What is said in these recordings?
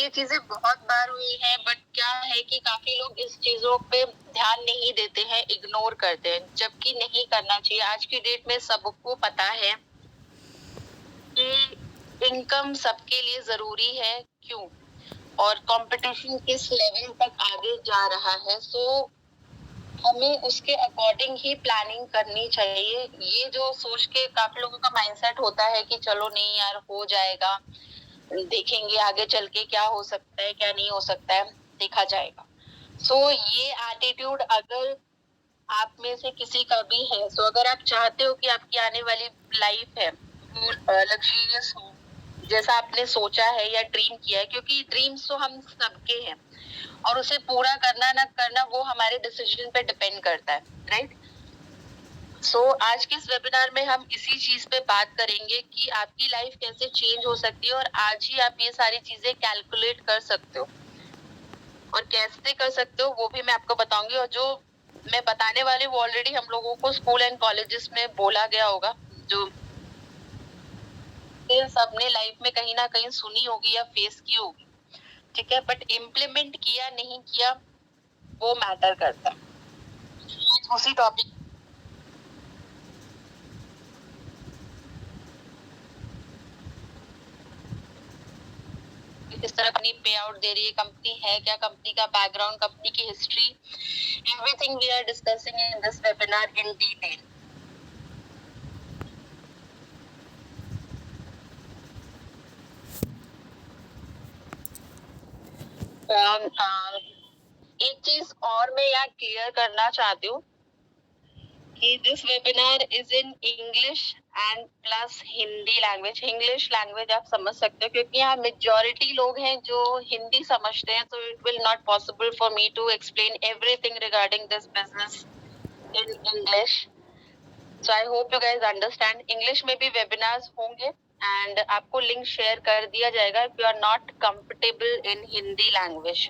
ये चीजें बहुत बार हुई हैं, बट क्या है कि काफी लोग इस चीजों पे ध्यान नहीं देते हैं, इग्नोर करते हैं, जबकि नहीं करना चाहिए। आज की डेट में सबको पता है कि इनकम सबके लिए जरूरी है, क्यों, और कंपटीशन किस लेवल तक आगे जा रहा है। सो हमें उसके अकॉर्डिंग ही प्लानिंग करनी चाहिए। ये जो सोच के काफी लोगों का माइंडसेट होता है कि चलो नहीं यार, हो जाएगा, देखेंगे आगे चल के क्या हो सकता है, क्या नहीं हो सकता है, देखा जाएगा। सो ये एटीट्यूड अगर आप में से किसी का भी है, सो अगर आप चाहते हो कि आपकी आने वाली लाइफ है वो लग्जरियस हो, जैसा आपने सोचा है या ड्रीम किया है, क्योंकि ड्रीम्स तो हम सबके हैं और उसे पूरा करना ना करना वो हमारे डिसीजन पे डिपेंड करता है, राइट। सो आज के इस वेबिनार में हम इसी चीज पे बात करेंगे कि आपकी लाइफ कैसे चेंज हो सकती है और आज ही आप ये सारी चीजें कैलकुलेट कर सकते हो, और कैसे कर सकते हो वो भी मैं आपको बताऊंगी। और जो मैं बताने वाली वो ऑलरेडी हम लोगों को स्कूल एंड कॉलेजेस में बोला गया होगा, जो सबने लाइफ में कहीं ना कहीं सुनी होगी या फेस की होगी, ठीक है, बट इम्प्लीमेंट किया नहीं किया वो मैटर करता है। उसी टॉपिक किस तरह कंपनी पे आउट दे रही है, कंपनी है क्या, कंपनी का बैकग्राउंड, कंपनी की history, everything we are discussing in this webinar in detail. एक चीज और मैं यहाँ क्लियर करना चाहती हूँ कि this webinar is in English and plus Hindi language. English language आप समझ सकते हो क्योंकि यहाँ मेजॉरिटी लोग हैं जो हिंदी समझते हैं, so it will not possible for me to explain everything regarding this business in English. So I hope you guys understand. English में भी webinars होंगे and आपको लिंक शेयर कर दिया जाएगा if you are not comfortable in Hindi language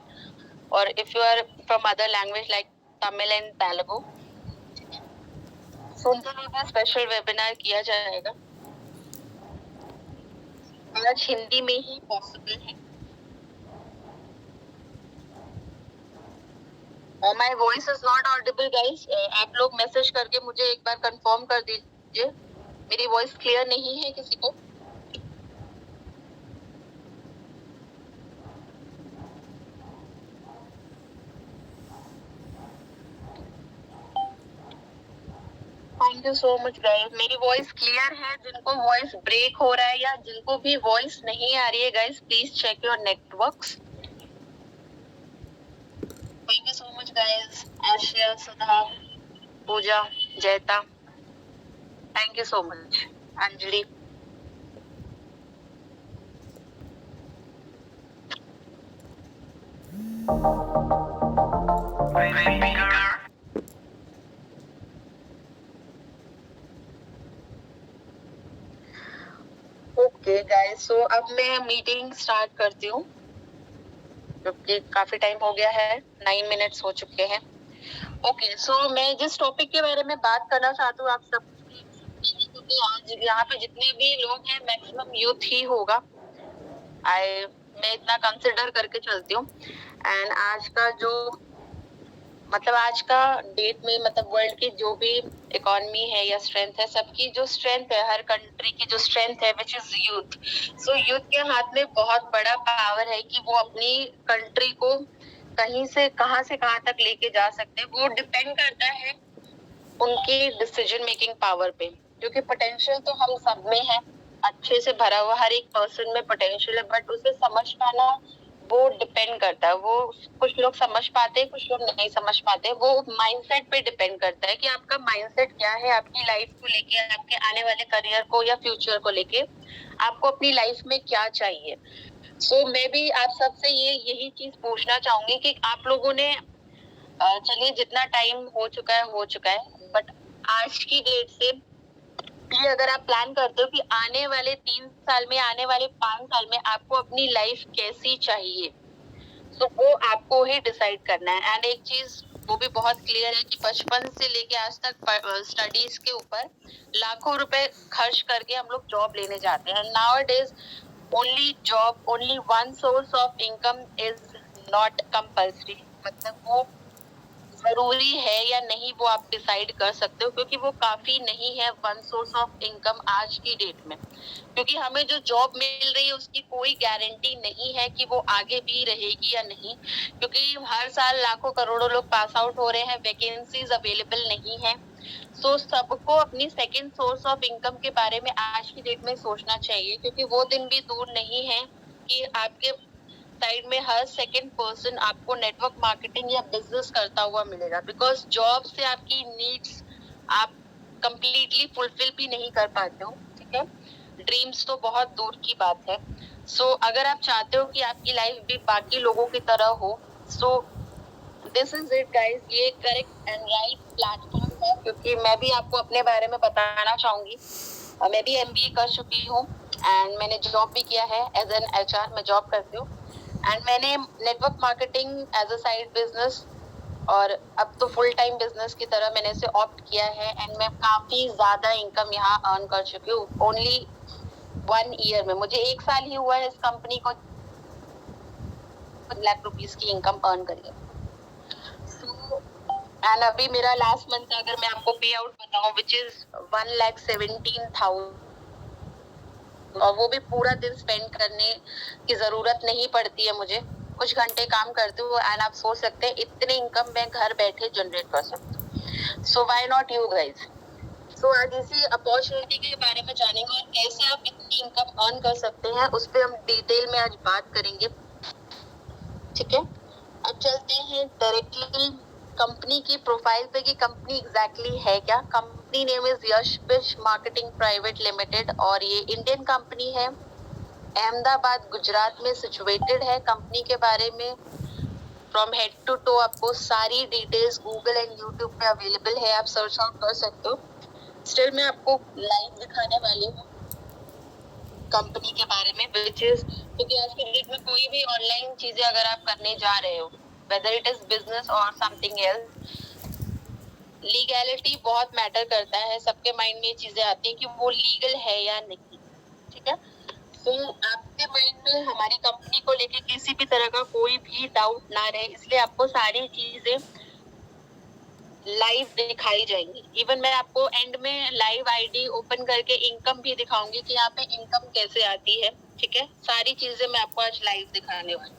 or if you are from other language like Tamil and Telugu. So उनके लिए भी स्पेशल वेबिनार किया जाएगा। आज हिंदी में ही पॉसिबल है। My voice is not audible guys. आप लोग मैसेज करके मुझे एक बार कंफर्म कर दीजिए, मेरी वॉइस क्लियर नहीं है किसी को। Thank you so much guys. मेरी वॉइस क्लियर है? जिनको वॉइस ब्रेक हो रहा है या जिनको भी वॉइस नहीं आ रही है guys, please check your networks. Thank you so much guys. Asiya, Sudha, Pooja, Jayata, thank you so much. Anjali, okay guys, so अब मैं मीटिंग स्टार्ट करती हूँ क्योंकि काफी टाइम हो गया है, 9 मिनट्स हो चुके हैं। ओके, सो मैं जिस टॉपिक के बारे में बात करना चाहती हूँ आप सब, क्योंकि आज यहाँ पे जितने भी लोग हैं मैक्सिमम यूथ ही होगा। मैं इतना कंसिडर करके चलती हूँ। एंड आज का जो आज का डेट में वर्ल्ड की जो भी इकोनॉमी है या स्ट्रेंथ है, सबकी जो स्ट्रेंथ है, हर कंट्री की जो स्ट्रेंथ है which is youth. So youth के हाथ में बहुत बड़ा पावर है कि वो अपनी कंट्री को कहीं से कहां तक लेके जा सकते हैं। वो डिपेंड करता है उनकी डिसीजन मेकिंग पावर पे, क्योंकि पोटेंशियल तो हम सब में है, अच्छे से भरा हुआ हर एक पर्सन में पोटेंशियल है, बट उसे समझ पाना वो डिपेंड करता है। वो कुछ लोग समझ पाते हैं, कुछ लोग नहीं समझ पाते। वो माइंडसेट पे डिपेंड करता है कि आपका माइंडसेट क्या है आपकी लाइफ को लेके, आपके आने वाले करियर को या फ्यूचर को लेके, आपको अपनी लाइफ में क्या चाहिए। सो मैं भी आप सबसे यही चीज पूछना चाहूंगी कि आप लोगों ने चलिए जितना टाइम हो चुका है, बट आज की डेट से ये अगर आप प्लान करते हो कि आने वाले 3 साल में, आने वाले 5 साल में आपको अपनी लाइफ कैसी चाहिए, तो वो आपको ही डिसाइड करना है। एंड एक चीज वो भी बहुत क्लियर है कि बचपन से लेके आज तक स्टडीज के ऊपर लाखों रुपए खर्च करके हम लोग जॉब लेने जाते हैं। Now it is only one source of income is not compulsory, मतलब वो जरूरी है या नहीं वो आप डिसाइड कर सकते हो, क्योंकि वो काफी नहीं है वन सोर्स ऑफ इनकम आज की डेट में। क्योंकि हमें जो जॉब मिल रही है उसकी कोई गारंटी नहीं है कि वो आगे भी रहेगी या नहीं, क्योंकि हर साल लाखों करोड़ों लोग पास आउट हो रहे हैं, वैकेंसीज अवेलेबल नहीं है। सो सबको अपनी सेकेंड सोर्स ऑफ इनकम के बारे में आज की डेट में सोचना चाहिए, क्योंकि वो दिन भी दूर नहीं है कि आपके साइड में हर सेकेंड पर्सन आपको नेटवर्क मार्केटिंग या बिजनेस करता हुआ मिलेगा। बिकॉज जॉब से आपकी नीड्स आप कंप्लीटली फुलफिल भी नहीं कर पाते हो, ठीक है। ड्रीम्स तो बहुत दूर की बात है। सो अगर आप चाहते हो कि आपकी लाइफ भी बाकी लोगों की तरह हो, so this is it guys, ये करेक्ट एंड राइट प्लेटफॉर्म है। क्योंकि मैं भी आपको अपने बारे में बताना चाहूंगी, मैं भी एमबीए कर चुकी हूँ एंड मैंने जॉब भी किया है एज एन एचआर, मैं जॉब करती हूँ। एंड मैंने network marketing as a side business और अब तो फुल टाइम बिजनेस की तरह मैंने इसे ऑप्ट किया है, एंड मैं काफी ज्यादा इनकम यहाँ अर्न कर चुकी हूँ। ओनली 1 ईयर में, मुझे 1 साल ही हुआ है इस कंपनी को ₹1,00,000 की इनकम अर्न करी है। एंड अभी मेरा लास्ट मंथ का अगर मैं आपको पे आउट बताऊं, विच इज 1,17,000, और वो भी पूरा दिन स्पेंड करने की जरूरत नहीं पड़ती है मुझे, कुछ घंटे काम करती हूँ एंड आप सोच सकते हैं इतने इनकम मैं घर बैठे जनरेट कर सकती हूँ। So why not you guys. So आज इसी अपॉर्चुनिटी के बारे में जानेंगे और कैसे आप इतनी इनकम अर्न कर सकते हैं, उस पर हम डिटेल में आज बात करेंगे, ठीक है। अब चलते हैं डायरेक्टली कंपनी की प्रोफाइल पे कि कंपनी एग्जैक्टली है क्या। Company name is Yash pitch marketing private limited और ये इंडियन कंपनी है, अहमदाबाद गुजरात में सिचुएटेड है। कंपनी के बारे में फ्रॉम हेड टू टो आपको सारी डिटेल्स गूगल एंड यूट्यूब पे अवेलेबल है, आप सर्च आउट कर सकते हो। स्टिल मैं आपको लाइव दिखाने वाली हूँ कंपनी के बारे में, विच इज, क्योंकि आज की डेट में कोई भी ऑनलाइन चीजें अगर आप करने जा रहे हो, वेदर इट इज बिजनेस और समथिंग एल्स, लीगैलिटी बहुत मैटर करता है। सबके माइंड में ये चीजें आती हैं कि वो लीगल है या नहीं, ठीक है। तो आपके माइंड में हमारी कंपनी को लेके किसी भी तरह का कोई भी डाउट ना रहे, इसलिए आपको सारी चीजें लाइव दिखाई जाएंगी। इवन मैं आपको एंड में लाइव आईडी ओपन करके इनकम भी दिखाऊंगी कि यहाँ पे इनकम कैसे आती है, ठीक है। सारी चीजें मैं आपको आज लाइव दिखाने वाली हूँ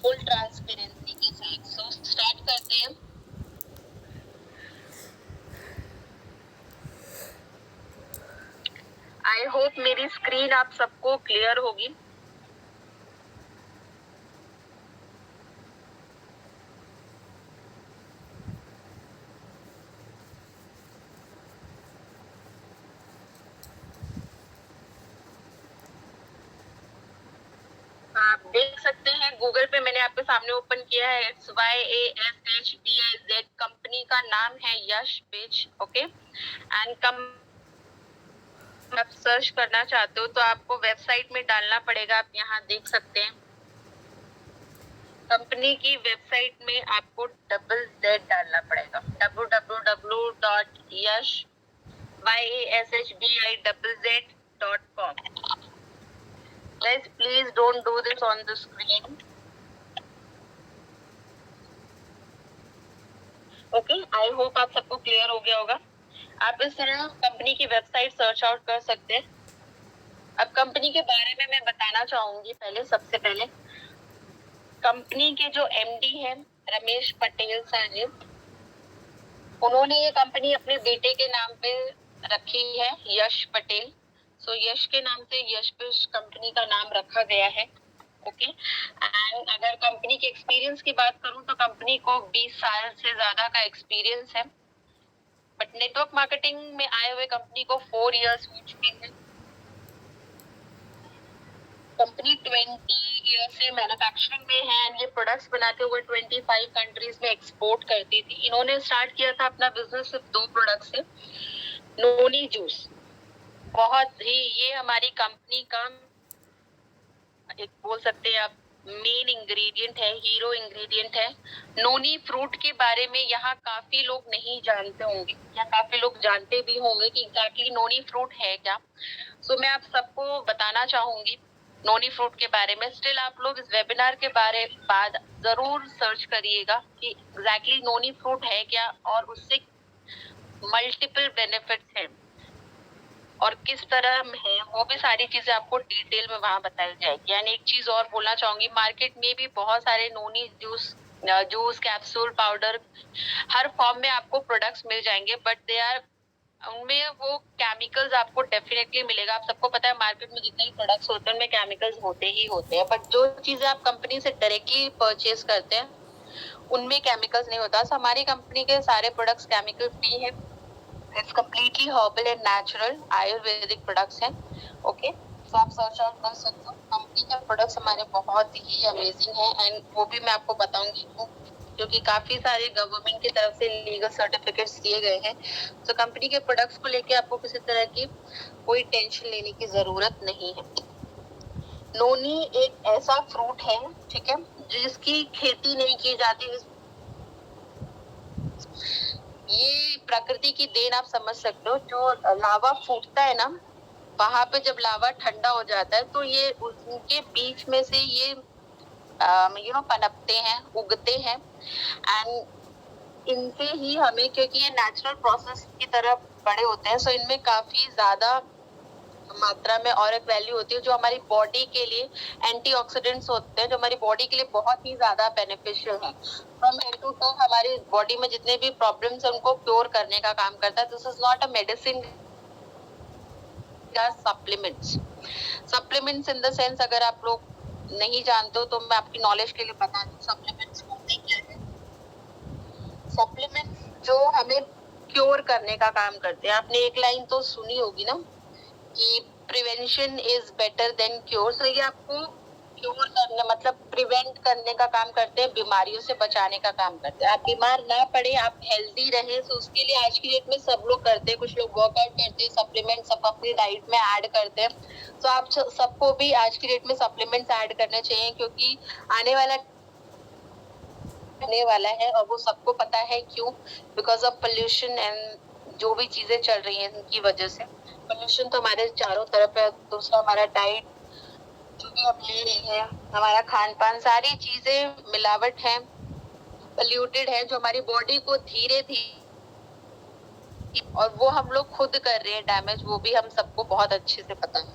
फुल ट्रांसपेरेंसी के साथ। सो स्टार्ट करते हैं। आई होप मेरी स्क्रीन आप सबको क्लियर होगी। आप देख सकते हैं गूगल पे मैंने आपके सामने ओपन किया है, इट्स YASHBIZ, कंपनी का नाम है यश पिच, ओके। एंड आप सर्च करना चाहते हो तो आपको वेबसाइट में डालना पड़ेगा, आप यहाँ देख सकते हैं। कंपनी की वेबसाइट में आपको ZZZ डालना पड़ेगा, www.yashbizz.com। Guys, please don't do this on the screen. Okay, I hope आप सबको क्लियर हो गया होगा। आप इस तरह कंपनी की वेबसाइट सर्च आउट कर सकते हैं। अब कंपनी के बारे में मैं बताना चाहूंगी। पहले सबसे पहले कंपनी के जो एमडी हैं रमेश पटेल सर जी, उन्होंने ये कंपनी अपने बेटे के नाम पे रखी है, यश पटेल। सो यश के नाम से यश पिच कंपनी का नाम रखा गया है, ओके। एंड अगर कंपनी के एक्सपीरियंस की बात करूं तो कंपनी को 20 साल से ज्यादा का एक्सपीरियंस है, बट नेटवर्क मार्केटिंग में आए हुए कंपनी को 4 इयर्स हो चुके हैं। कंपनी 20 ईयर से मैन्युफैक्चरिंग में है एंड ये प्रोडक्ट्स बनाते हुए 25 कंट्रीज में एक्सपोर्ट करती थी। इन्होंने स्टार्ट किया था अपना बिजनेस सिर्फ 2 प्रोडक्ट से, नोनी जूस। बहुत ही ये हमारी कंपनी का एक बोल सकते हैं आप मेन इंग्रेडिएंट है, हीरो इंग्रेडिएंट है। नोनी फ्रूट के बारे में यहाँ काफी लोग नहीं जानते होंगे या काफी लोग जानते भी होंगे कि एग्जैक्टली नोनी फ्रूट है क्या। सो मैं आप सबको बताना चाहूंगी नोनी फ्रूट के बारे में। स्टिल आप लोग इस वेबिनार के बारे बाद जरूर सर्च करिएगा कि एग्जैक्टली नोनी फ्रूट है क्या और उससे मल्टीपल बेनिफिट्स हैं और किस तरह है, वो भी सारी चीजें आपको डिटेल में वहां बताई जाएगी। एंड एक चीज और बोलना चाहूंगी, मार्केट में भी बहुत सारे नोनी जूस कैप्सूल पाउडर हर फॉर्म में आपको प्रोडक्ट्स मिल जाएंगे, बट दे आर उनमें वो केमिकल्स आपको डेफिनेटली मिलेगा। आप सबको पता है मार्केट में जितने भी प्रोडक्ट्स होते हैं उनमें केमिकल्स होते ही होते हैं, बट जो चीजें आप कंपनी से डायरेक्टली परचेज करते हैं उनमें केमिकल्स नहीं होता। So, हमारी कंपनी के सारे प्रोडक्ट्स केमिकल फ्री है। It's completely herbal and natural Ayurvedic products हैं। ओके, तो आप सर्च आउट कर सकते हो। कंपनी के प्रोडक्ट्स हमारे बहुत ही अमेजिंग हैं एंड वो भी मैं आपको बताऊंगी क्योंकि काफी सारे गवर्नमेंट की तरफ से लीगल सर्टिफिकेट्स दिए गए हैं। तो कंपनी के प्रोडक्ट्स को लेके आपको किसी तरह की कोई टेंशन लेने की जरूरत नहीं है। नोनी एक ऐसा फ्रूट है, ठीक है, जिसकी खेती नहीं की जाती। ये प्रकृति की देन आप समझ सकते हो। जो लावा फूटता है ना, वहां पे जब लावा ठंडा हो जाता है तो ये उनके बीच में से ये पनपते हैं, उगते हैं एंड इनसे ही हमें, क्योंकि ये नेचुरल प्रोसेस की तरह बड़े होते हैं, सो इनमें काफी ज्यादा मात्रा में ऑरिक वैल्यू होती है जो हमारी बॉडी के लिए एंटीऑक्सीडेंट्स होते हैं, जो हमारी बॉडी के लिए बहुत ही ज्यादा बेनिफिशियल है। फ्रॉम हेड टू टो हमारी बॉडी में जितने भी प्रॉब्लम्स हैं उनको क्योर करने का काम करता है। This is not a medicine, supplements. Supplements in the sense, अगर आप लोग नहीं जानते हो तो मैं आपकी नॉलेज के लिए बता दूं सप्लीमेंट्स होते क्या है। सप्लीमेंट्स जो हमें क्योर करने का काम करते हैं। आपने एक लाइन तो सुनी होगी ना कि prevention is better than cure. तो ये आपको क्योर करने मतलब प्रिवेंट करने का काम करते हैं, बीमारियों से बचाने का काम करते हैं। आप बीमार ना पड़े, आप हेल्दी रहे, तो उसके लिए आज की डेट में सब लोग करते हैं। कुछ लोग वर्कआउट करते हैं, सप्लीमेंट सब अपनी डाइट में ऐड करते हैं। तो आप सबको भी आज की डेट में सप्लीमेंट्स ऐड करने चाहिए क्योंकि आने वाला है और वो सबको पता है क्यों, बिकॉज ऑफ पोल्यूशन एंड जो भी चीजें चल रही हैं इनकी वजह से। पोल्यूशन तो हमारे चारों तरफ है, दूसरा हमारा डाइट जो भी हम ले रहे हैं, हमारा खान पान, सारी चीजें मिलावट है, पोल्यूटेड है, जो हमारी बॉडी को धीरे धीरे, और वो हम लोग खुद कर रहे हैं डैमेज, वो भी हम सबको बहुत अच्छे से पता है।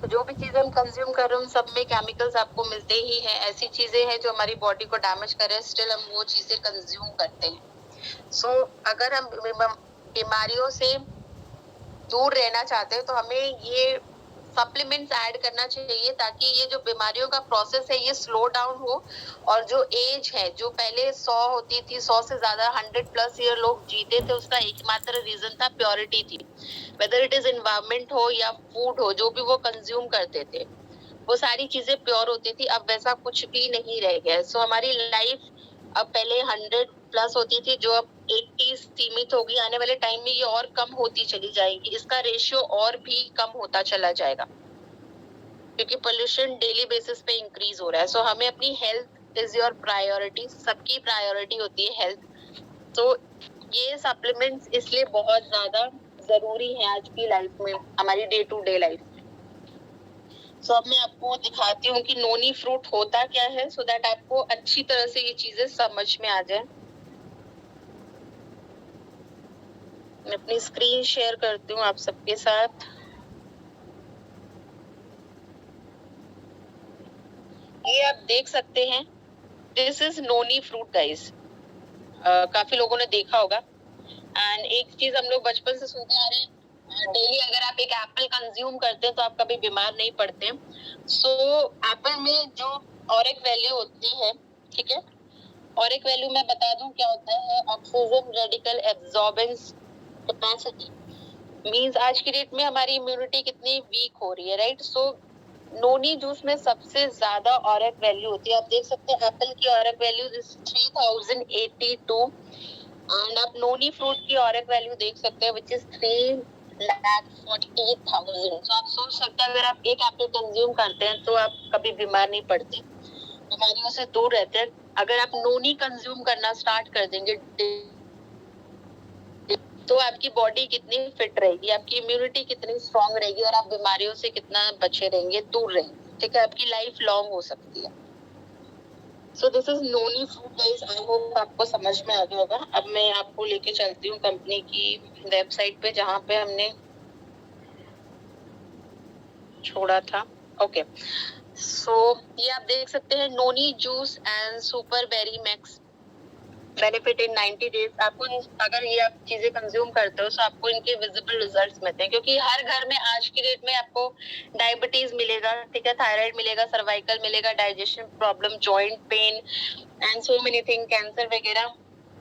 तो जो भी चीजें हम कंज्यूम कर रहे हैं उन सब में केमिकल्स आपको मिलते ही हैं। ऐसी चीजें हैं जो हमारी बॉडी को डैमेज कर रहे हैं, स्टिल हम वो चीजें कंज्यूम करते हैं। सो अगर हम बीमारियों से दूर रहना चाहते हैं तो हमें ये सप्लीमेंट्स ऐड करना चाहिए ताकि ये जो बीमारियों का प्रोसेस है ये स्लो डाउन हो। और जो एज है, जो पहले 100 होती थी, 100 से ज्यादा 100+ ईयर लोग जीते थे, उसका एकमात्र रीजन था प्योरिटी थी। वेदर इट इज एनवायरमेंट हो या फूड हो, जो भी वो कंज्यूम करते थे वो सारी चीजें प्योर होती थी। अब वैसा कुछ भी नहीं रह गया। सो हमारी लाइफ अब पहले 100+ होती थी, जो अब 80 सीमित होगी। आने वाले टाइम में ये और कम होती चली जाएगी, इसका रेशियो और भी कम होता चला जाएगा क्योंकि पोल्यूशन डेली बेसिस पे इंक्रीज हो रहा है। सो हमें अपनी हेल्थ इज योर प्रायोरिटी, सबकी प्रायोरिटी होती है हेल्थ। तो ये सप्लीमेंट्स इसलिए बहुत ज्यादा जरूरी है आज की लाइफ में, हमारी डे टू डे लाइफ में। सो अब मैं आपको दिखाती हूँ कि नोनी फ्रूट होता क्या है, सो दैट आपको अच्छी तरह से ये चीजें समझ में आ जाए। मैं अपनी स्क्रीन शेयर करती हूँ आप सबके साथ। ये आप देख सकते हैं, this is noni fruit guys. काफी लोगों ने देखा होगा। एंड एक चीज हम लोग बचपन से सुनते आ रहे हैं, डेली अगर आप एक एप्पल कंज्यूम करते हैं तो आप कभी बीमार नहीं पड़ते। सो एप्पल में जो ऑरिक वैल्यू होती है, ठीक है, ऑरिक वैल्यू मैं बता दूं क्या होता है। Oxygen radical absorbance capacity means आज की डेट में हमारी इम्यूनिटी कितनी वीक हो रही है, राइट। सो नोनी जूस में सबसे ज्यादा ऑरिक वैल्यू होती है। आप देख सकते हैं एप्पल की ऑरिक वैल्यू इज 3082 एंड आप नोनी फ्रूट की ऑरिक वैल्यू देख सकते हैं विच इज 3 1,40,000। तो आप सोच सकते हैं अगर आप एक एप्पल कंज्यूम करते हैं तो आप कभी बीमार नहीं पड़ते, बीमारियों से दूर रहते हैं। अगर आप नोनी कंज्यूम करना स्टार्ट कर देंगे तो आपकी बॉडी कितनी फिट रहेगी, आपकी इम्यूनिटी कितनी स्ट्रांग रहेगी और आप बीमारियों से कितना बचे रहेंगे, दूर रहेंगे। ठीक है, आपकी लाइफ लॉन्ग हो सकती है। So this is noni fruit guys. I hope आपको समझ में आ गया होगा। अब मैं आपको लेके चलती हूँ कंपनी की वेबसाइट पे जहाँ पे हमने छोड़ा था। ओके, सो ये आप देख सकते हैं noni juice and super berry max benefit in 90 days. आपको अगर ये आप चीजें कंज्यूम करते हो तो आपको इनके विजिबल रिजल्ट्स मिलते हैं, क्योंकि हर घर में आज की डेट में आपको डायबिटीज मिलेगा, ठीक है, थायराइड मिलेगा, सर्वाइकल मिलेगा, digestion problem, joint pain and so many thing, cancer वगैरह।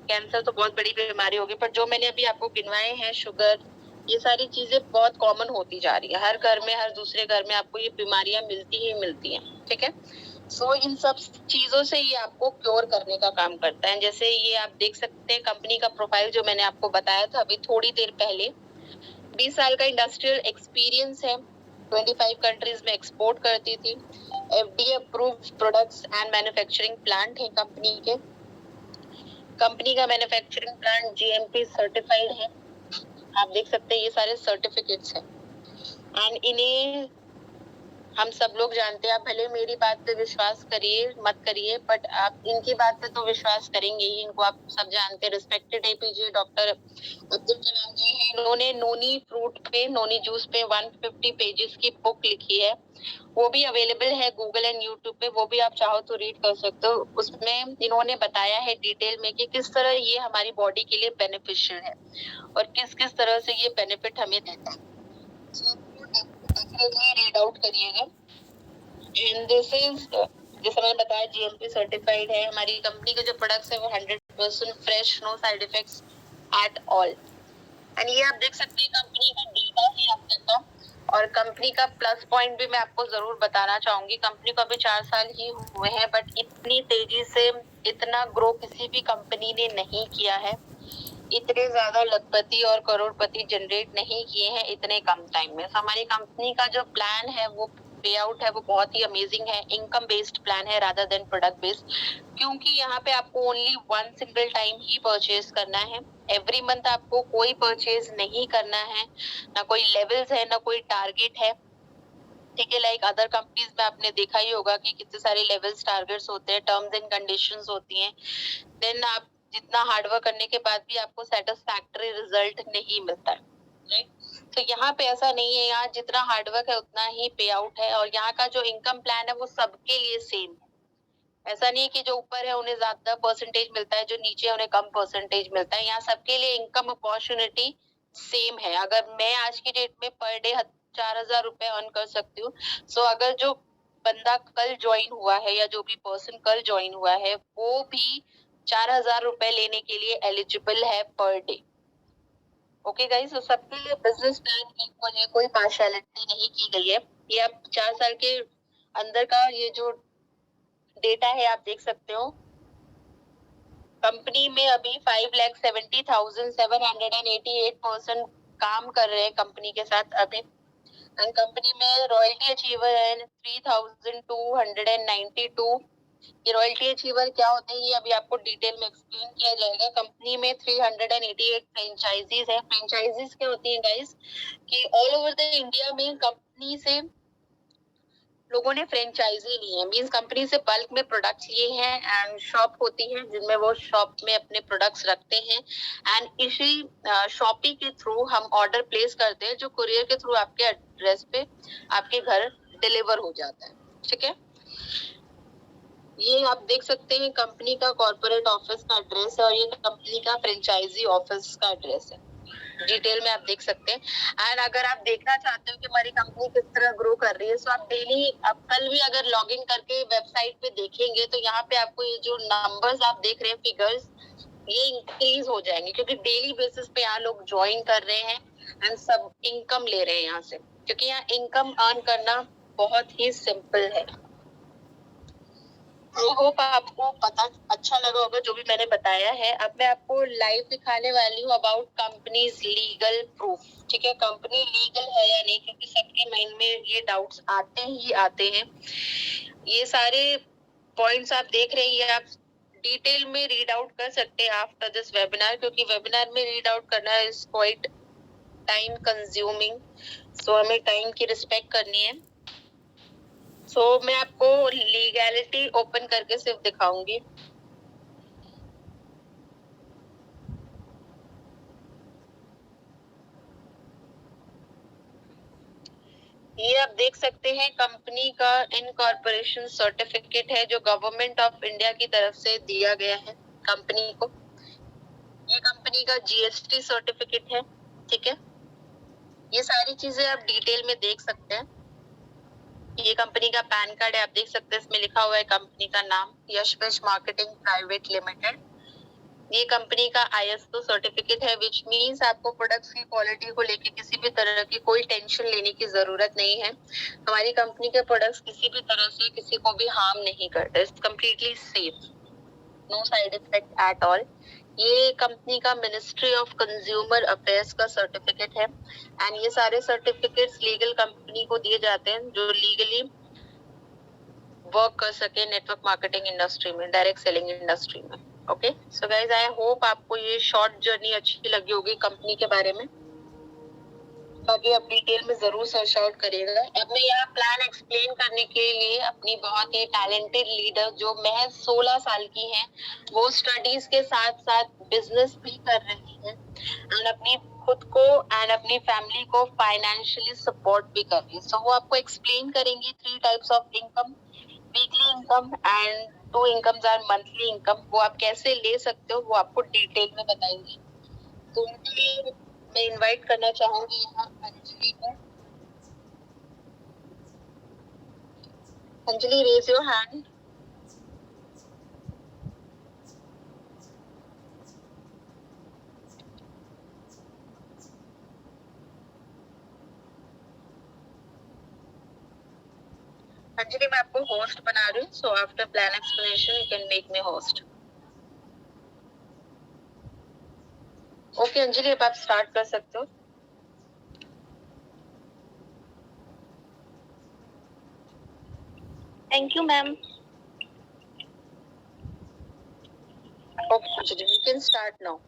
कैंसर तो बहुत बड़ी बीमारी होगी, पर जो मैंने अभी आपको गिनवाए हैं, शुगर, ये सारी चीजें बहुत कॉमन होती जा रही है। हर घर में, हर दूसरे घर में आपको ये बीमारियां मिलती ही मिलती हैं। ठीक है, सो इन सब चीजों से ये आपको क्योर करने का काम करता है। जैसे ये आप देख सकते हैं कंपनी का प्रोफाइल जो मैंने आपको बताया था अभी थोड़ी देर पहले। 20 साल का इंडस्ट्रियल एक्सपीरियंस है, 25 कंट्रीज में एक्सपोर्ट करती थी, FDA approved products and manufacturing plant है कंपनी के। कंपनी का मैन्युफैक्चरिंग प्लांट GMP सर्टिफाइड है। आप देख सकते हैं ये सारे सर्टिफिकेट्स हैं एंड इन्हें हम सब लोग जानते हैं। आप भले मेरी बात पे विश्वास करिए मत करिए, बट आप इनकी बात पे तो विश्वास करेंगे ही। इनको आप सब जानते हैं, respected APJ doctor Abdul Kalam जी हैं। इन्होंने नोनी फ्रूट पे, नोनी जूस पे 150 पेजेस की बुक लिखी है, वो भी अवेलेबल है गूगल एंड यूट्यूब पे, वो भी आप चाहो तो रीड कर सकते हो। उसमें इन्होंने बताया है डिटेल में कि किस तरह ये हमारी बॉडी के लिए बेनिफिशियल है और किस किस तरह से ये बेनिफिट हमें देता है। डेफिनेटली रीड आउट करिएगा। एंड दिस इज, जैसे मैंने बताया, GMP सर्टिफाइड है। हमारी कंपनी के जो प्रोडक्ट्स है वो 100% fresh, no side effects at all. And ये आप देख सकते हैं कंपनी का डेटा है अब तक का। और कंपनी का प्लस पॉइंट भी मैं आपको जरूर बताना चाहूंगी। कंपनी को अभी 4 साल ही हुए हैं, बट इतनी तेजी से इतना ग्रो किसी भी कंपनी ने नहीं किया है। इतने ज्यादा लखपति और करोड़पति जनरेट नहीं किए हैं इतने कम टाइम में। तो हमारी कंपनी का जो प्लान है, वो पे आउट है, वो बहुत ही अमेजिंग है। इनकम बेस्ड प्लान है रादर देन प्रोडक्ट बेस्ड, क्योंकि यहाँ पे आपको ओनली वन सिंगल टाइम ही परचेज करना है। एवरी मंथ आपको कोई परचेज नहीं करना है, ना कोई लेवल्स है, ना कोई टारगेट है। ठीक है, लाइक अदर कंपनीज में आपने देखा ही होगा कि कितने सारे लेवल्स, टारगेट्स होते हैं, टर्म्स एंड कंडीशंस होती हैं। देन आप जितना हार्डवर्क करने के बाद भी आपको सेटिस्फैक्टरी रिजल्ट नहीं मिलता है, राइट। तो यहाँ पे ऐसा नहीं है, यहाँ जितना हार्डवर्क है उतना ही पे आउट है। और यहाँ का जो इनकम प्लान है वो सबके लिए सेम है। ऐसा नहीं है कि जो ऊपर है उन्हें ज्यादा परसेंटेज मिलता है, जो नीचे है उन्हें कम परसेंटेज मिलता है। यहाँ सबके लिए इनकम अपॉर्चुनिटी सेम है। अगर मैं आज की डेट में पर डे 4,000 रुपए अर्न कर सकती हूँ, सो अगर जो बंदा कल ज्वाइन हुआ है या जो भी पर्सन कल ज्वाइन हुआ है वो भी 4,000 रुपए लेने के लिए एलिजिबल है पर डे। ओके गाइस, तो सबके लिए बिजनेस प्लान इक्वल है, कोई पार्शियलिटी नहीं की गई है। ये आप 4 साल के अंदर का ये जो डेटा है आप देख सकते हो। कंपनी में अभी 5,70,788 पर्सन काम कर रहे हैं कंपनी के साथ अभी। एंड कंपनी में रॉयल्टी अचीवर है 3,292। ये रॉयल्टी अचीवर क्या होते हैं ये अभी आपको डिटेल में एक्सप्लेन किया जाएगा। कंपनी में 388 फ्रेंचाइजीज है। फ्रेंचाइजीज क्या होती हैं गाइस, कि ऑल ओवर द इंडिया में कंपनी से लोगों ने फ्रेंचाइजी ली है, मींस कंपनी से बल्क में प्रोडक्ट्स लिए हैं एंड शॉप होती है जिनमें वो शॉप में अपने प्रोडक्ट्स रखते हैं। एंड इसी शॉपी के थ्रू हम ऑर्डर प्लेस करते हैं, जो कुरियर के थ्रू आपके एड्रेस पे आपके घर डिलीवर हो जाता है। ठीक है, ये आप देख सकते हैं कंपनी का कॉर्पोरेट ऑफिस का एड्रेस है और ये कंपनी का फ्रेंचाइजी ऑफिस का एड्रेस है। डिटेल में आप देख सकते हैं। एंड अगर आप देखना चाहते हो कि हमारी कंपनी किस तरह ग्रो कर रही है, तो आप डेली, आप कल भी अगर लॉग इन करके वेबसाइट पे देखेंगे तो यहाँ पे आपको ये जो नंबर्स आप देख रहे हैं, फिगर्स, ये इंक्रीज हो जाएंगे, क्योंकि डेली बेसिस पे यहाँ लोग ज्वाइन कर रहे हैं एंड सब इनकम ले रहे हैं यहाँ से, क्योंकि यहाँ इनकम अर्न करना बहुत ही सिंपल है। आई होप आपको पता अच्छा लगा होगा जो भी मैंने बताया है। अब मैं आपको लाइव दिखाने वाली हूँ अबाउट कंपनीज लीगल प्रूफ। ठीक है, कंपनी लीगल है या नहीं, क्योंकि सबके माइंड में ये डाउट्स आते ही आते हैं। ये सारे पॉइंट्स आप देख रहे हैं, ये आप डिटेल में रीड आउट कर सकते हैं आफ्टर दिस वेबिनार, क्योंकि वेबिनार में रीड आउट करना इज क्वाइट टाइम कंज्यूमिंग। सो हमें टाइम की रिस्पेक्ट करनी है। सो मैं आपको लीगैलिटी ओपन करके सिर्फ दिखाऊंगी। ये आप देख सकते हैं कंपनी का इनकॉर्पोरेशन सर्टिफिकेट है जो गवर्नमेंट ऑफ इंडिया की तरफ से दिया गया है कंपनी को। ये कंपनी का जीएसटी सर्टिफिकेट है। ठीक है, ये सारी चीजें आप डिटेल में देख सकते हैं। ये कंपनी का पैन कार्ड है, आप देख सकते हैं इसमें लिखा हुआ है कंपनी का नाम यशविश मार्केटिंग प्राइवेट लिमिटेड। ये कंपनी का आईएसओ सर्टिफिकेट है, विच मीन्स आपको प्रोडक्ट्स की क्वालिटी को लेके किसी भी तरह की कोई टेंशन लेने की जरूरत नहीं है। हमारी कंपनी के प्रोडक्ट्स किसी भी तरह से किसी को भी हार्म नहीं करते, it's completely safe, no side effect at all. ये कंपनी का मिनिस्ट्री ऑफ कंज्यूमर अफेयर्स का सर्टिफिकेट है एंड ये सारे सर्टिफिकेट्स लीगल कंपनी को दिए जाते हैं जो लीगली वर्क कर सके नेटवर्क मार्केटिंग इंडस्ट्री में, डायरेक्ट सेलिंग इंडस्ट्री में। Okay, so guys I hope आपको ये शॉर्ट जर्नी अच्छी लगी होगी कंपनी के बारे में। बाकी आप डिटेल में जरूर सर्च आउट करिएगा। अब मैं यहाँ प्लान एक्सप्लेन करने के लिए अपनी बहुत ही टैलेंटेड लीडर जो महज 16 साल की हैं, वो स्टडीज के साथ साथ बिजनेस भी कर रही हैं एंड अपनी खुद को एंड अपनी फैमिली को फाइनेंशियली सपोर्ट भी कर रही है। सो वो आपको एक्सप्लेन करेंगी 3 types of income, weekly income and 2 incomes are monthly income. वो आप कैसे ले सकते हो वो आपको डिटेल में बताएंगी। तो उनके लिए मैं इनवाइट करना चाहूंगी यहाँ अंजलि को। Anjali, raise your hand. Anjali, मैं आपको होस्ट बना रही हूँ, so after plan explanation you can make me host. Okay Anjali, अब आप स्टार्ट कर सकते हो। Thank you ma'am. Okay Anjali, you can start now.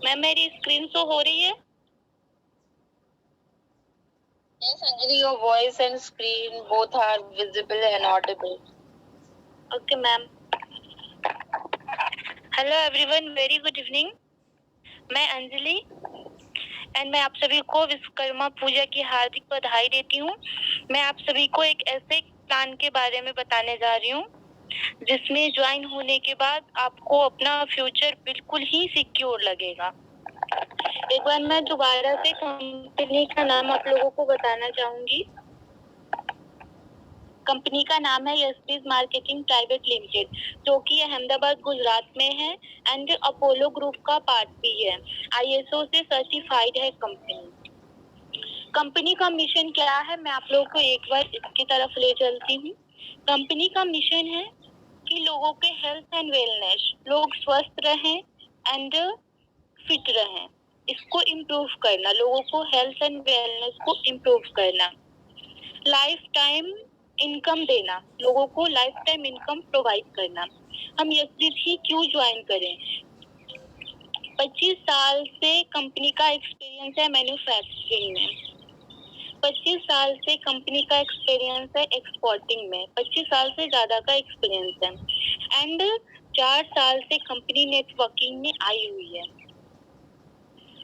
Ma'am मेरी स्क्रीन शो हो रही है? Yes Anjali, your voice and screen both are visible and audible. Okay ma'am. Hello everyone, very good evening. मैं अंजलि एंड मैं आप सभी को विश्वकर्मा पूजा की हार्दिक बधाई देती हूँ। मैं आप सभी को एक ऐसे प्लान के बारे में बताने जा रही हूँ जिसमें ज्वाइन होने के बाद आपको अपना फ्यूचर बिल्कुल ही सिक्योर लगेगा। एक बार मैं दोबारा से कंपनी का नाम आप लोगों को बताना चाहूंगी। कंपनी का नाम है यशविश मार्केटिंग प्राइवेट लिमिटेड, जो कि अहमदाबाद गुजरात में है एंड अपोलो ग्रुप का पार्ट भी है। आईएसओ से सर्टिफाइड है कंपनी। कंपनी का मिशन क्या है, मैं आप लोगों को एक बार इसकी तरफ ले चलती हूँ। कंपनी का मिशन है कि लोगों के हेल्थ एंड वेलनेस, लोग स्वस्थ रहें एंड फिट रहें, इसको इम्प्रूव करना, लोगों को हेल्थ एंड वेलनेस को इम्प्रूव करना, लाइफ टाइम इनकम देना, लोगों को लाइफ टाइम इनकम प्रोवाइड करना। हम यशविश ही क्यों ज्वाइन करें? 25 साल से कंपनी का एक्सपीरियंस है मैन्युफैक्चरिंग में, 25 साल से कंपनी का एक्सपीरियंस है एक्सपोर्टिंग में, 25 साल से ज्यादा का एक्सपीरियंस है एंड 4 साल से कंपनी नेटवर्किंग में आई हुई है।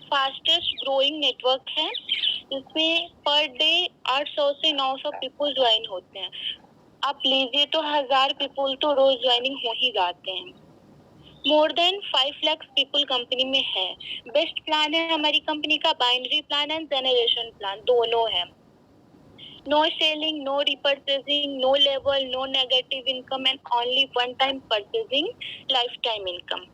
फास्टेस्ट ग्रोइंग नेटवर्क है, इसमें पर डे 800 से 900 पीपल ज्वाइन होते हैं। आप लीजिए तो 1000 पीपल तो रोज ज्वाइनिंग हो ही जाते हैं। More than 5 lakh people company में है। बेस्ट प्लान है हमारी कंपनी का binary plan and generation plan, दोनों है। No selling, no repurchasing, no level, no negative income and only one time purchasing, lifetime income.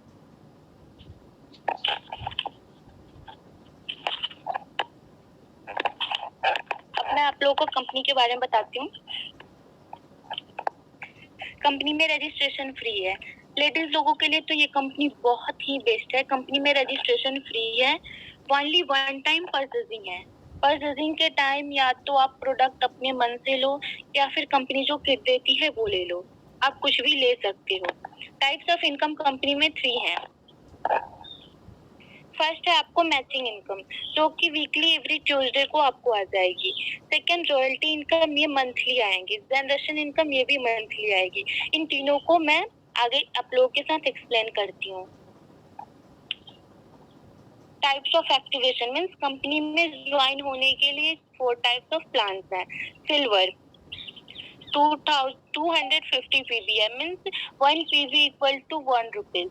अब मैं आप लोगों को कंपनी के बारे में बताती हूँ। कंपनी में रजिस्ट्रेशन फ्री है। लेडीज लोगों के लिए तो ये कंपनी बहुत ही बेस्ट है। कंपनी में रजिस्ट्रेशन फ्री है। ओनली वन टाइम परचेजिंग है। परचेजिंग के टाइम या तो आप प्रोडक्ट अपने मन से लो या फिर कंपनी जो किट देती है वो ले लो। आप कुछ भी ले सकते हो। टाइप्स ऑफ इनकम कंपनी में 3 हैं। फर्स्ट है आपको मैचिंग इनकम, जो कि वीकली एवरी ट्यूसडे को आपको आ जाएगी। सेकंड रॉयल्टी इनकम, ये मंथली आएंगी। जनरेशन इनकम, ये भी मंथली आएगी। इन तीनों को मैं आगे आप लोगों के साथ एक्सप्लेन करती हूँ। Types of activation means company में ज्वाइन होने के लिए 4 टाइप्स ऑफ प्लान हैं। Silver 250 PVM means 1 PV equal to 1 rupees.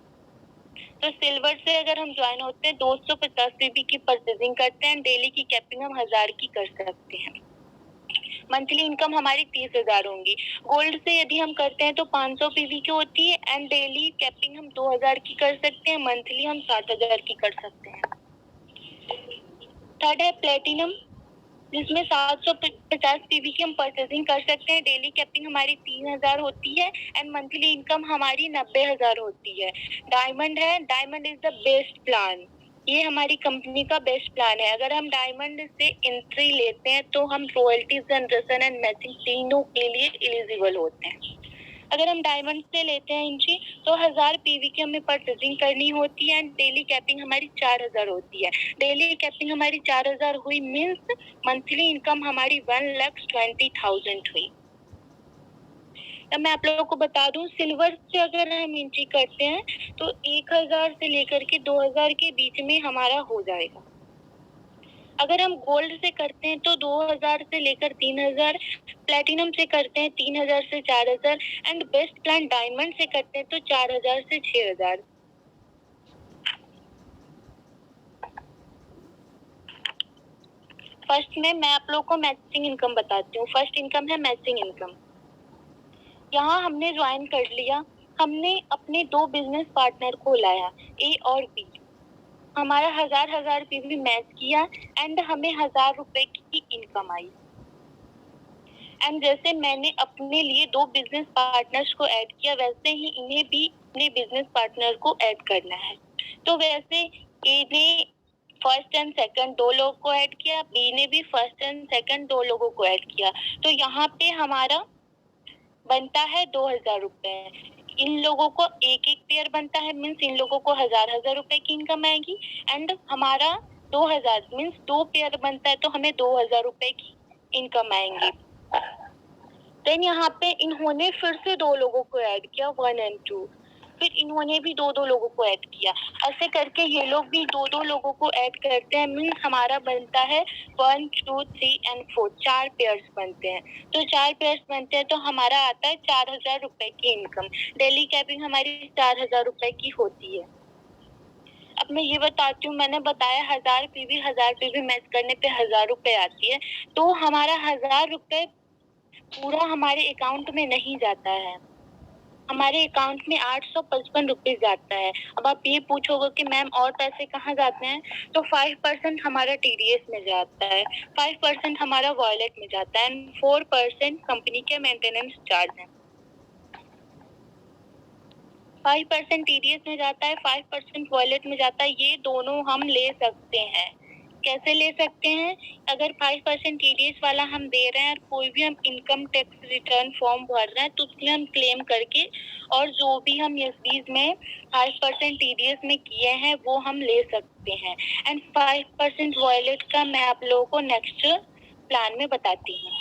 तो सिल्वर से अगर हम ज्वाइन होते हैं 250 पीवी की परचेजिंग करते हैं। डेली की कैपिंग हम 1000 की कर सकते हैं। मंथली इनकम हमारी 30,000 होंगी। गोल्ड से यदि हम करते हैं तो 500 पीवी की होती है एंड डेली कैपिंग हम 2000 की कर सकते हैं। मंथली हम 7000 की कर सकते हैं। थर्ड है प्लेटिनम, जिसमें 750 पीवी की हम परचेजिंग कर सकते हैं। डेली कैपिंग हमारी 3000 होती है एंड मंथली इनकम हमारी 90,000 होती है। डायमंड है, diamond is the best plan. ये हमारी कंपनी का बेस्ट प्लान है। अगर हम डायमंड से एंट्री लेते हैं तो हम रॉयल्टीज, जनरेशन एंड मैचिंग तीनों के लिए एलिजिबल होते हैं। अगर हम डायमंड से लेते हैं एंट्री तो 1000 पीवी की हमें परचेजिंग करनी होती है एंड डेली कैपिंग हमारी 4000 होती है। डेली कैपिंग हमारी 4000 हुई मीन्स मंथली इनकम हमारी 1,20,000 हुई। अब मैं आप लोगों को बता दूं, सिल्वर से अगर हम एंट्री करते हैं तो 1000 से लेकर के 2000 के बीच में हमारा हो जाएगा। अगर हम गोल्ड से करते हैं तो 2000 से लेकर 3000, प्लेटिनम से करते हैं 3000 से 4000 एंड बेस्ट प्लान डायमंड से करते हैं तो 4000 से 6000। फर्स्ट में मैं आप लोगों को मैचिंग इनकम बताती हूँ। फर्स्ट इनकम है मैचिंग इनकम। यहाँ हमने ज्वाइन कर लिया, हमने अपने 2 बिजनेस पार्टनर को लाया, ए और बी। हमारा 1000 पीवी मैच किया एंड हमें 1000 रुपए की इनकम आई। एंड जैसे मैंने अपने लिए 2 बिजनेस पार्टनर्स को ऐड किया, वैसे ही इन्हें भी अपने बिजनेस पार्टनर को ऐड करना है। तो वैसे ए ने फर्स्ट एंड सेकंड 2 लोगों को ऐड किया, बी ने भी फर्स्ट एंड सेकंड 2 लोगों को ऐड किया। तो यहाँ पे हमारा बनता है 2000 रुपए। इन लोगों को एक एक पेयर बनता है मीन्स इन लोगों को 1000 रुपए की इनकम आएगी एंड हमारा 2000 मीन्स 2 पेयर बनता है तो हमें 2000 रुपए की इनकम आएंगी। देन यहाँ पे इन्होंने फिर से 2 लोगों को ऐड किया, 1 एंड 2। फिर इन्होंने भी 2 लोगों को ऐड किया। ऐसे करके ये लोग भी 2 लोगों को ऐड करते हैं मीन्स हमारा बनता है 1, 2, 3 एंड 4, 4 पेयर्स बनते हैं। तो 4 पेयर्स बनते हैं तो हमारा आता है 4000 रुपए की इनकम। डेली कैपिंग हमारी 4000 रुपए की होती है। अब मैं ये बताती हूँ, मैंने बताया 1000 पीवी मैच करने पे 1000 रुपए आती है। तो हमारा 1000 रुपए पूरा हमारे अकाउंट में नहीं जाता है। हमारे अकाउंट में 855 रुपए जाता है। अब आप ये पूछोगे कि मैम और पैसे कहाँ जाते हैं, तो 5% हमारा टीडीएस में जाता है, 5% हमारा वॉलेट में जाता है एंड 4% कंपनी के मेंटेनेंस चार्ज है। 5% टीडीएस में जाता है, 5% वॉलेट में जाता है। ये दोनों हम ले सकते हैं। कैसे ले सकते हैं? अगर 5% टीडीएस वाला हम दे रहे हैं और कोई भी हम इनकम टैक्स रिटर्न फॉर्म भर रहे हैं तो उसमें हम क्लेम करके और जो भी हम एसबीज में 5% टीडीएस में किए हैं वो हम ले सकते हैं। एंड 5% वॉलेट का मैं आप लोगों को नेक्स्ट प्लान में बताती हूँ।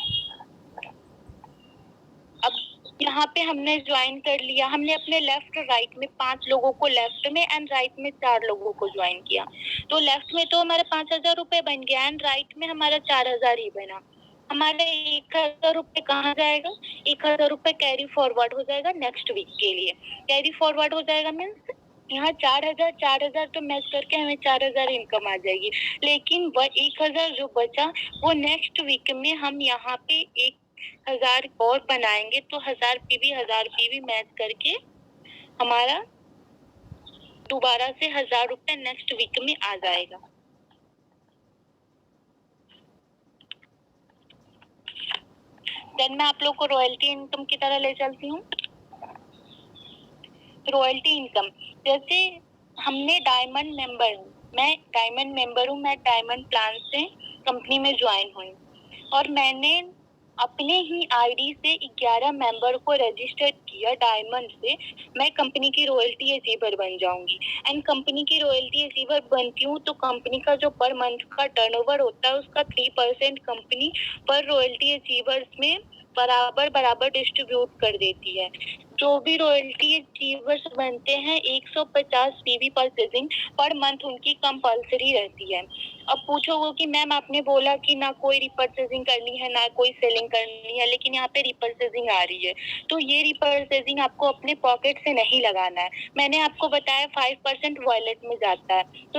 अब यहाँ पे हमने ज्वाइन कर लिया, हमने अपने लेफ्ट राइट में 5 लोगों को लेफ्ट में एंड राइट में 4 लोगों को ज्वाइन किया। तो लेफ्ट में तो हमारा 5000 रुपए बन गया एंड राइट में हमारा 4000 ही बना। हमारे 1000 रुपए कहाँ जाएगा? 1000 रुपए कैरी फॉरवर्ड हो जाएगा नेक्स्ट वीक के लिए। कैरी फॉरवर्ड हो जाएगा मीन्स यहाँ 4000 तो मैच करके हमें 4000 इनकम आ जाएगी। लेकिन वह 1000 जो बचा वो नेक्स्ट वीक में हम यहाँ पे 1000 और बनाएंगे तो 1000 पीवी मैच करके हमारा दोबारा से 1000 रुपए नेक्स्ट वीक में आ जाएगा। देन मैं आप लोग को रॉयल्टी इनकम की तरह ले चलती हूँ। रॉयल्टी इनकम, जैसे हमने डायमंड मेंबर हूँ, मैं डायमंड प्लान से कंपनी में ज्वाइन हुई और मैंने अपने ही आईडी से 11 मेंबर को रजिस्टर किया डायमंड से। मैं कंपनी की रॉयल्टी अचीवर बन जाऊंगी एंड कंपनी की रॉयल्टी अचीवर बनती हूँ तो कंपनी का जो पर मंथ का टर्नओवर होता है उसका 3% कंपनी पर रॉयल्टी अचीवर्स में बराबर डिस्ट्रीब्यूट कर देती है। जो भी रॉयल्टी अचीवर्स बनते हैं 150 पीवी परचेजिंग पर मंथ उनकी कंपल्सरी रहती है। अब पूछोगे कि मैम आपने बोला कि ना कोई रिपर्चेजिंग करनी है ना कोई सेलिंग करनी है, लेकिन यहाँ पे रिपर्चेजिंग आ रही है, तो ये रिपर्चेजिंग आपको अपने पॉकेट से नहीं लगाना है। मैंने आपको बताया 5% वॉलेट में जाता है, तो